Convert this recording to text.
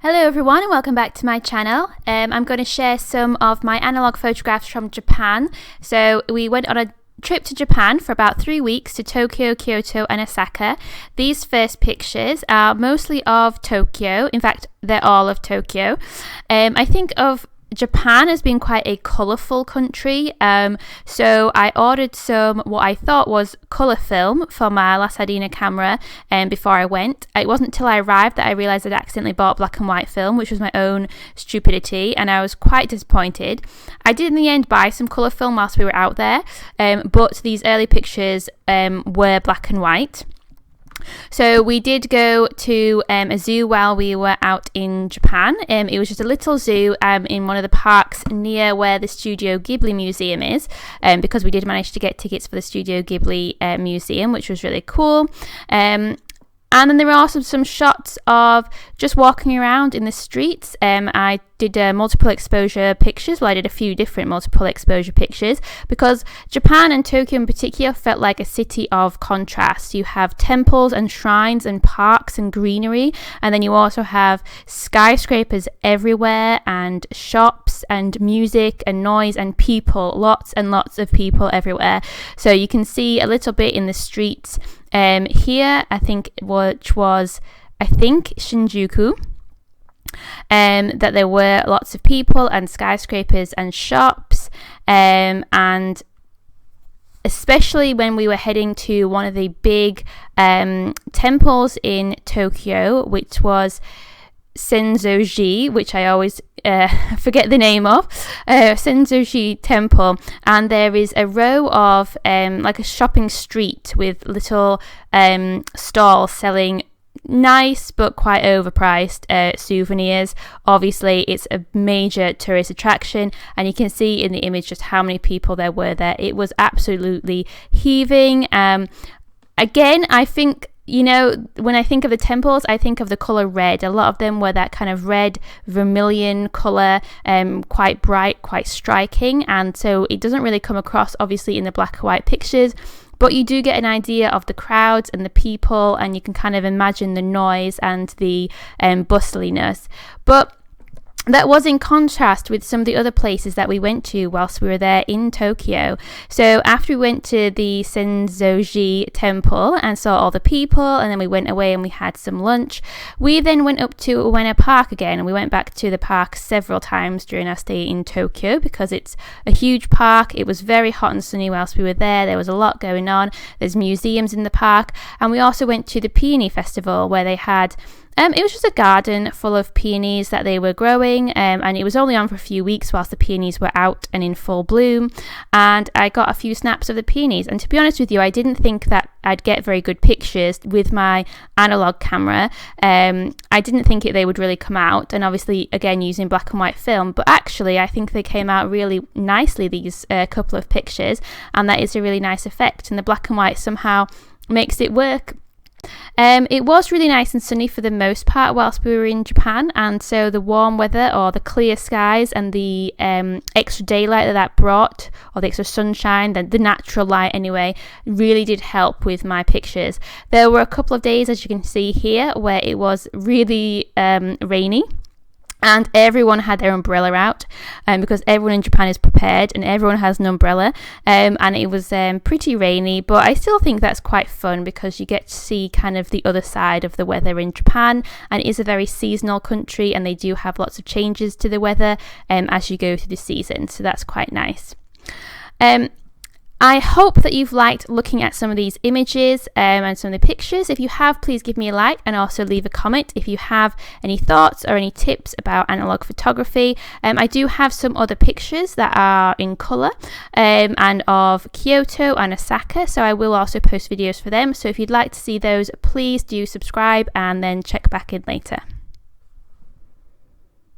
Hello everyone and welcome back to my channel. I'm going to share some of my analog photographs from Japan. So we went on a trip to Japan for about 3 weeks to Tokyo, Kyoto and Osaka. These first pictures are mostly of Tokyo. In fact, they're all of Tokyo. I think of Japan has been quite a colourful country, so I ordered some what I thought was colour film for my La Sardina camera before I went. It wasn't until I arrived that I realised I'd accidentally bought black and white film, which was my own stupidity, and I was quite disappointed. I did in the end buy some colour film whilst we were out there, but these early pictures were black and white. So we did go to a zoo while we were out in Japan. It was just a little zoo in one of the parks near where the Studio Ghibli Museum is, because we did manage to get tickets for the Studio Ghibli Museum, which was really cool. And then there were also some shots of just walking around in the streets. I did multiple exposure pictures. Well, I did a few different multiple exposure pictures because Japan and Tokyo in particular felt like a city of contrast. You have temples and shrines and parks and greenery, and then you also have skyscrapers everywhere and shops and music and noise and people, lots and lots of people everywhere. So you can see a little bit in the streets here, I think, which was, Shinjuku, that there were lots of people and skyscrapers and shops, and especially when we were heading to one of the big temples in Tokyo, which was Senzoji, which I always forget the name of, Senzoji Temple, and there is a row of like a shopping street with little stalls selling nice but quite overpriced souvenirs. Obviously it's a major tourist attraction, and you can see in the image just how many people there were there. It was absolutely heaving. Again, I think, you know, when I think of the temples, I think of the colour red. A lot of them were that kind of red vermilion colour, quite bright, quite striking, and so it doesn't really come across obviously in the black and white pictures, but you do get an idea of the crowds and the people, and you can kind of imagine the noise and the bustliness. But that was in contrast with some of the other places that we went to whilst we were there in Tokyo. So after we went to the Senzoji Temple and saw all the people, and then we went away and we had some lunch, we then went up to Ueno Park again, and we went back to the park several times during our stay in Tokyo because it's a huge park. It was very hot and sunny whilst we were there. There was a lot going on. There's museums in the park, and we also went to the Peony Festival where they had it was just a garden full of peonies that they were growing, and it was only on for a few weeks whilst the peonies were out and in full bloom, and I got a few snaps of the peonies. And to be honest with you, I didn't think that I'd get very good pictures with my analog camera. I didn't think they would really come out, and obviously again using black and white film, but actually I think they came out really nicely, these couple of pictures, and that is a really nice effect, and the black and white somehow makes it work. It was really nice and sunny for the most part whilst we were in Japan, and so the warm weather or the clear skies and the extra daylight that brought, or the extra sunshine, the natural light anyway, really did help with my pictures. There were a couple of days, as you can see here, where it was really rainy, and everyone had their umbrella out, because everyone in Japan is prepared and everyone has an umbrella, and it was pretty rainy, but I still think that's quite fun because you get to see kind of the other side of the weather in Japan, and it is a very seasonal country, and they do have lots of changes to the weather as you go through the season, so that's quite nice. I hope that you've liked looking at some of these images and some of the pictures. If you have, please give me a like and also leave a comment if you have any thoughts or any tips about analog photography. I do have some other pictures that are in colour and of Kyoto and Osaka, so I will also post videos for them. So if you'd like to see those, please do subscribe and then check back in later.